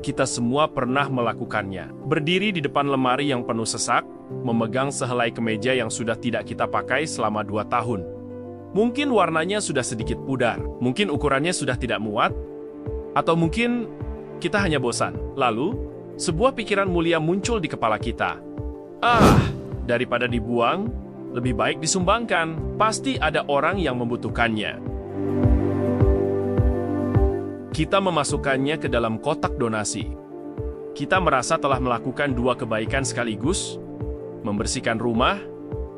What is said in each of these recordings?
kita semua pernah melakukannya. Berdiri di depan lemari yang penuh sesak, memegang sehelai kemeja yang sudah tidak kita pakai selama 2 tahun. Mungkin warnanya sudah sedikit pudar, mungkin ukurannya sudah tidak muat, atau mungkin kita hanya bosan. Lalu, sebuah pikiran mulia muncul di kepala kita. Daripada dibuang, lebih baik disumbangkan. Pasti ada orang yang membutuhkannya. Kita memasukkannya ke dalam kotak donasi. Kita merasa telah melakukan 2 kebaikan sekaligus, membersihkan rumah,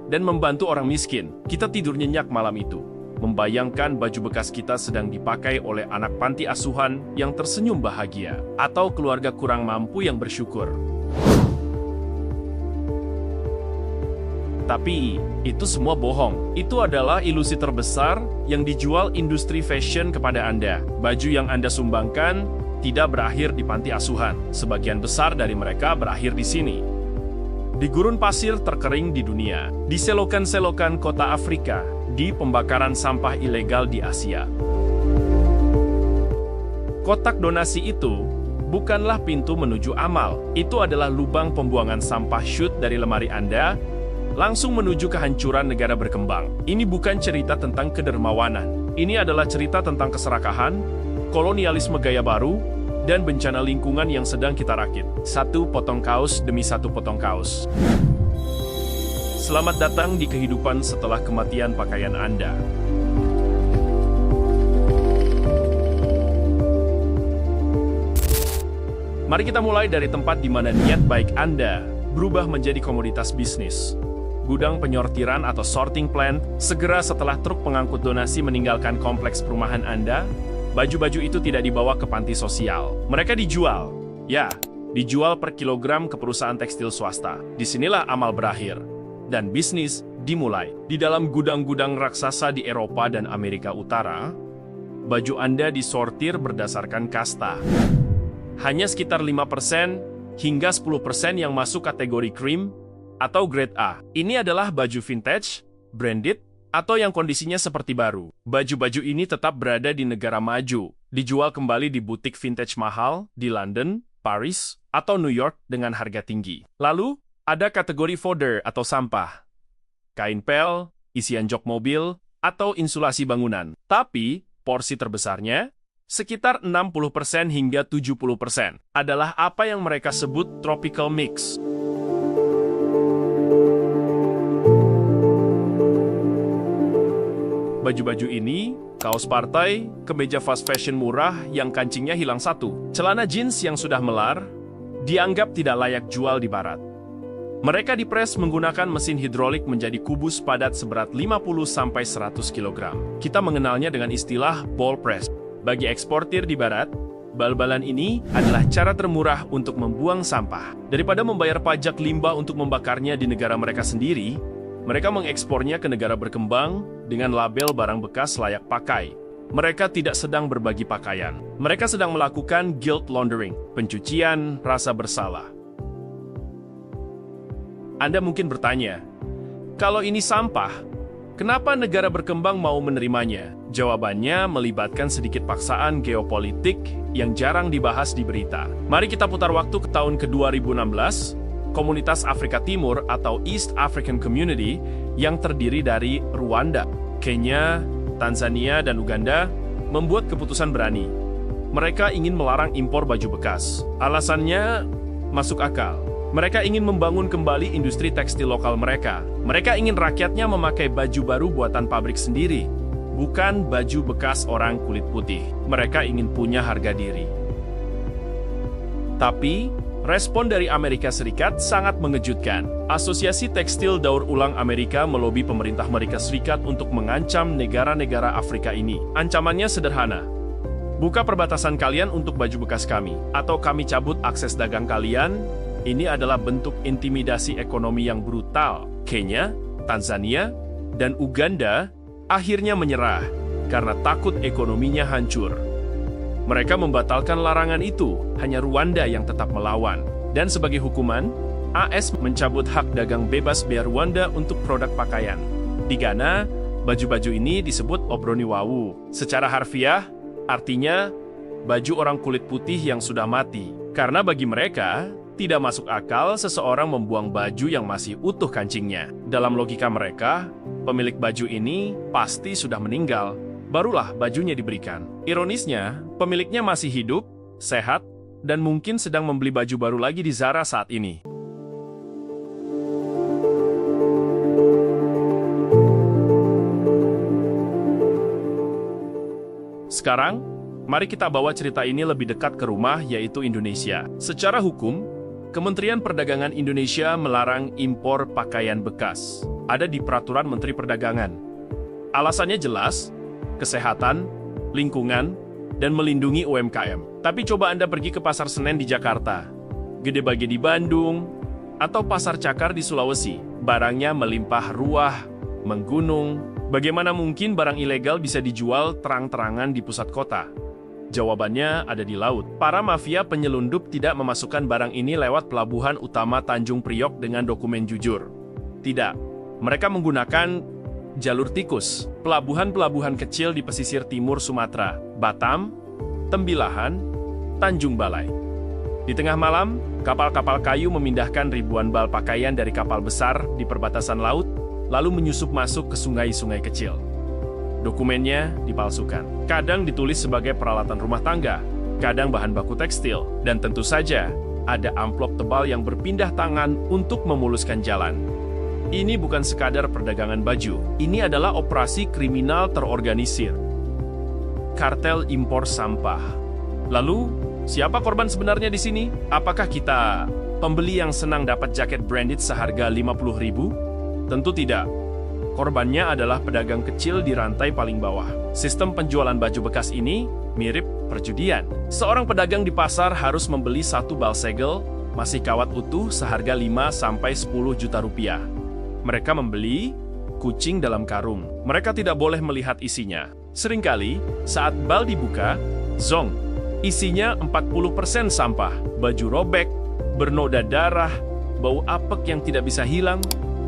dan membantu orang miskin. Kita tidur nyenyak malam itu, membayangkan baju bekas kita sedang dipakai oleh anak panti asuhan yang tersenyum bahagia, atau keluarga kurang mampu yang bersyukur. Tapi, itu semua bohong. Itu adalah ilusi terbesar yang dijual industri fashion kepada Anda. Baju yang Anda sumbangkan tidak berakhir di panti asuhan. Sebagian besar dari mereka berakhir di sini. Di gurun pasir terkering di dunia, di selokan-selokan kota Afrika, di pembakaran sampah ilegal di Asia. Kotak donasi itu bukanlah pintu menuju amal. Itu adalah lubang pembuangan sampah syut dari lemari Anda, langsung menuju kehancuran negara berkembang. Ini bukan cerita tentang kedermawanan. Ini adalah cerita tentang keserakahan, kolonialisme gaya baru, dan bencana lingkungan yang sedang kita rakit. 1 potong kaos demi 1 potong kaos. Selamat datang di kehidupan setelah kematian pakaian Anda. Mari kita mulai dari tempat di mana niat baik Anda berubah menjadi komoditas bisnis. Gudang penyortiran atau sorting plant, segera setelah truk pengangkut donasi meninggalkan kompleks perumahan Anda, baju-baju itu tidak dibawa ke panti sosial. Mereka dijual. Ya, dijual per kilogram ke perusahaan tekstil swasta. Disinilah amal berakhir. Dan bisnis dimulai. Di dalam gudang-gudang raksasa di Eropa dan Amerika Utara, baju Anda disortir berdasarkan kasta. Hanya sekitar 5% hingga 10% yang masuk kategori krim atau grade A. Ini adalah baju vintage, branded, atau yang kondisinya seperti baru. Baju-baju ini tetap berada di negara maju, dijual kembali di butik vintage mahal di London, Paris, atau New York dengan harga tinggi. Lalu, ada kategori fodder atau sampah. Kain pel, isian jok mobil, atau insulasi bangunan. Tapi, porsi terbesarnya, sekitar 60% hingga 70%, adalah apa yang mereka sebut tropical mix. Baju-baju ini, kaos partai, kemeja fast fashion murah yang kancingnya hilang 1, celana jeans yang sudah melar, dianggap tidak layak jual di barat. Mereka dipres menggunakan mesin hidrolik menjadi kubus padat seberat 50-100 kg. Kita mengenalnya dengan istilah ball press. Bagi eksportir di barat, bal-balan ini adalah cara termurah untuk membuang sampah. Daripada membayar pajak limbah untuk membakarnya di negara mereka sendiri, mereka mengekspornya ke negara berkembang dengan label barang bekas layak pakai. Mereka tidak sedang berbagi pakaian. Mereka sedang melakukan guilt laundering, pencucian rasa bersalah. Anda mungkin bertanya, kalau ini sampah, kenapa negara berkembang mau menerimanya? Jawabannya melibatkan sedikit paksaan geopolitik yang jarang dibahas di berita. Mari kita putar waktu ke tahun ke-2016, Komunitas Afrika Timur atau East African Community yang terdiri dari Rwanda, Kenya, Tanzania, dan Uganda membuat keputusan berani. Mereka ingin melarang impor baju bekas. Alasannya masuk akal. Mereka ingin membangun kembali industri tekstil lokal mereka. Mereka ingin rakyatnya memakai baju baru buatan pabrik sendiri, bukan baju bekas orang kulit putih. Mereka ingin punya harga diri. Tapi, respon dari Amerika Serikat sangat mengejutkan. Asosiasi Tekstil Daur Ulang Amerika melobi pemerintah Amerika Serikat untuk mengancam negara-negara Afrika ini. Ancamannya sederhana. Buka perbatasan kalian untuk baju bekas kami, atau kami cabut akses dagang kalian. Ini adalah bentuk intimidasi ekonomi yang brutal. Kenya, Tanzania, dan Uganda akhirnya menyerah karena takut ekonominya hancur. Mereka membatalkan larangan itu, hanya Rwanda yang tetap melawan. Dan sebagai hukuman, AS mencabut hak dagang bebas bea Rwanda untuk produk pakaian. Di Ghana, baju-baju ini disebut obroniwawu. Secara harfiah, artinya baju orang kulit putih yang sudah mati. Karena bagi mereka, tidak masuk akal seseorang membuang baju yang masih utuh kancingnya. Dalam logika mereka, pemilik baju ini pasti sudah meninggal, barulah bajunya diberikan. Ironisnya, pemiliknya masih hidup, sehat, dan mungkin sedang membeli baju baru lagi di Zara saat ini. Sekarang, mari kita bawa cerita ini lebih dekat ke rumah, yaitu Indonesia. Secara hukum, Kementerian Perdagangan Indonesia melarang impor pakaian bekas. Ada di Peraturan Menteri Perdagangan. Alasannya jelas, kesehatan, lingkungan, dan melindungi UMKM. Tapi coba Anda pergi ke Pasar Senen di Jakarta, Gede Bage di Bandung, atau Pasar Cakar di Sulawesi. Barangnya melimpah ruah, menggunung. Bagaimana mungkin barang ilegal bisa dijual terang-terangan di pusat kota? Jawabannya ada di laut. Para mafia penyelundup tidak memasukkan barang ini lewat pelabuhan utama Tanjung Priok dengan dokumen jujur. Tidak, mereka menggunakan jalur tikus, pelabuhan-pelabuhan kecil di pesisir timur Sumatera, Batam, Tembilahan, Tanjung Balai. Di tengah malam, kapal-kapal kayu memindahkan ribuan bal pakaian dari kapal besar di perbatasan laut, lalu menyusup masuk ke sungai-sungai kecil. Dokumennya dipalsukan. Kadang ditulis sebagai peralatan rumah tangga, kadang bahan baku tekstil, dan tentu saja ada amplop tebal yang berpindah tangan untuk memuluskan jalan. Ini bukan sekadar perdagangan baju, ini adalah operasi kriminal terorganisir. Kartel impor sampah. Lalu, siapa korban sebenarnya di sini? Apakah kita pembeli yang senang dapat jaket branded seharga 50.000? Tentu tidak. Korbannya adalah pedagang kecil di rantai paling bawah. Sistem penjualan baju bekas ini mirip perjudian. Seorang pedagang di pasar harus membeli satu bal segel, masih kawat utuh seharga 5-10 juta rupiah. Mereka membeli kucing dalam karung. Mereka tidak boleh melihat isinya. Seringkali, saat bal dibuka, zong, isinya 40% sampah, baju robek, bernoda darah, bau apek yang tidak bisa hilang,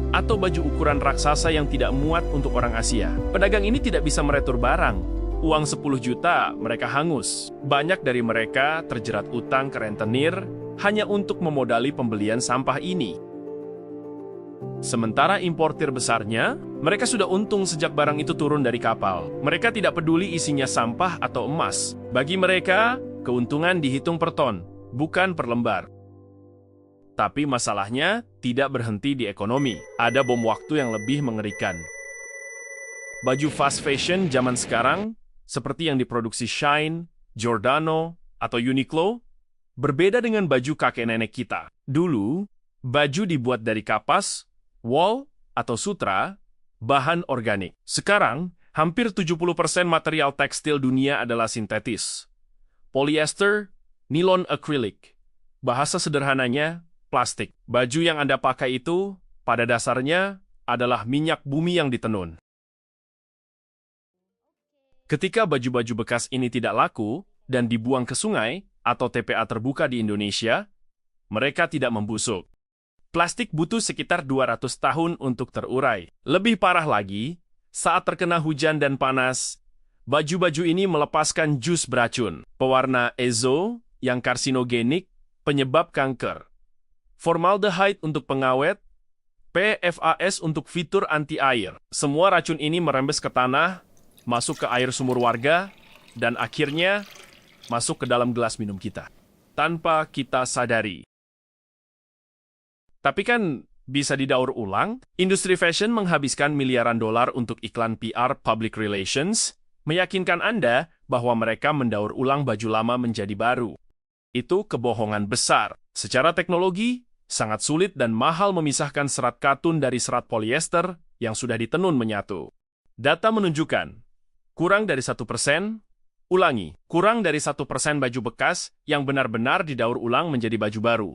atau baju ukuran raksasa yang tidak muat untuk orang Asia. Pedagang ini tidak bisa meretur barang. Uang 10 juta mereka hangus. Banyak dari mereka terjerat utang ke rentenir hanya untuk memodali pembelian sampah ini. Sementara importir besarnya, mereka sudah untung sejak barang itu turun dari kapal. Mereka tidak peduli isinya sampah atau emas. Bagi mereka, keuntungan dihitung per ton, bukan per lembar. Tapi masalahnya tidak berhenti di ekonomi. Ada bom waktu yang lebih mengerikan. Baju fast fashion zaman sekarang, seperti yang diproduksi Shine, Giordano, atau Uniqlo, berbeda dengan baju kakek nenek kita. Dulu, baju dibuat dari kapas, wool, atau sutra, bahan organik. Sekarang, hampir 70% material tekstil dunia adalah sintetis. Polyester, nilon akrilik. Bahasa sederhananya, plastik. Baju yang Anda pakai itu, pada dasarnya, adalah minyak bumi yang ditenun. Ketika baju-baju bekas ini tidak laku dan dibuang ke sungai atau TPA terbuka di Indonesia, mereka tidak membusuk. Plastik butuh sekitar 200 tahun untuk terurai. Lebih parah lagi, saat terkena hujan dan panas, baju-baju ini melepaskan jus beracun, pewarna azo yang karsinogenik, penyebab kanker, formaldehyde untuk pengawet, PFAS untuk fitur anti-air. Semua racun ini merembes ke tanah, masuk ke air sumur warga, dan akhirnya masuk ke dalam gelas minum kita, tanpa kita sadari. Tapi kan bisa didaur ulang? Industri fashion menghabiskan miliaran dolar untuk iklan PR public relations, meyakinkan Anda bahwa mereka mendaur ulang baju lama menjadi baru. Itu kebohongan besar. Secara teknologi, sangat sulit dan mahal memisahkan serat katun dari serat polyester yang sudah ditenun menyatu. Data menunjukkan, kurang dari 1%, ulangi, kurang dari 1% baju bekas yang benar-benar didaur ulang menjadi baju baru.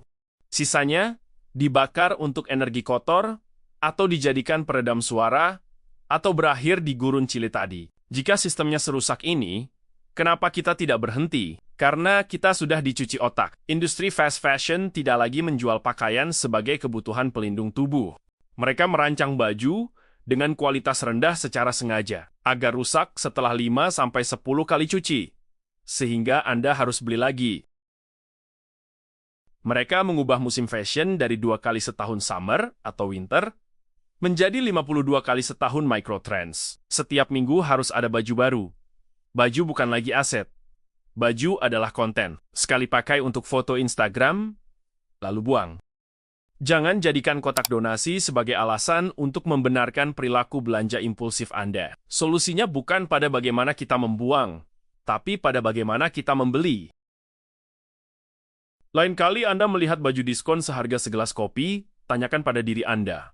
Sisanya, dibakar untuk energi kotor, atau dijadikan peredam suara, atau berakhir di gurun cili tadi. Jika sistemnya serusak ini, kenapa kita tidak berhenti? Karena kita sudah dicuci otak. Industri fast fashion tidak lagi menjual pakaian sebagai kebutuhan pelindung tubuh. Mereka merancang baju dengan kualitas rendah secara sengaja, agar rusak setelah 5-10 kali cuci. Sehingga Anda harus beli lagi. Mereka mengubah musim fashion dari 2 kali setahun summer atau winter menjadi 52 kali setahun microtrends. Setiap minggu harus ada baju baru. Baju bukan lagi aset. Baju adalah konten. Sekali pakai untuk foto Instagram, lalu buang. Jangan jadikan kotak donasi sebagai alasan untuk membenarkan perilaku belanja impulsif Anda. Solusinya bukan pada bagaimana kita membuang, tapi pada bagaimana kita membeli. Lain kali Anda melihat baju diskon seharga segelas kopi, tanyakan pada diri Anda.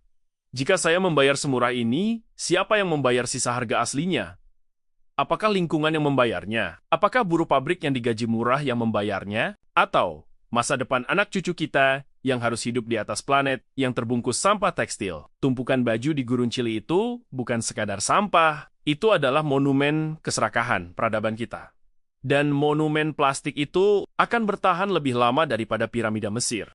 Jika saya membayar semurah ini, siapa yang membayar sisa harga aslinya? Apakah lingkungan yang membayarnya? Apakah buruh pabrik yang digaji murah yang membayarnya? Atau masa depan anak cucu kita yang harus hidup di atas planet yang terbungkus sampah tekstil? Tumpukan baju di Gurun Cili itu bukan sekadar sampah, itu adalah monumen keserakahan peradaban kita. Dan monumen plastik itu akan bertahan lebih lama daripada piramida Mesir.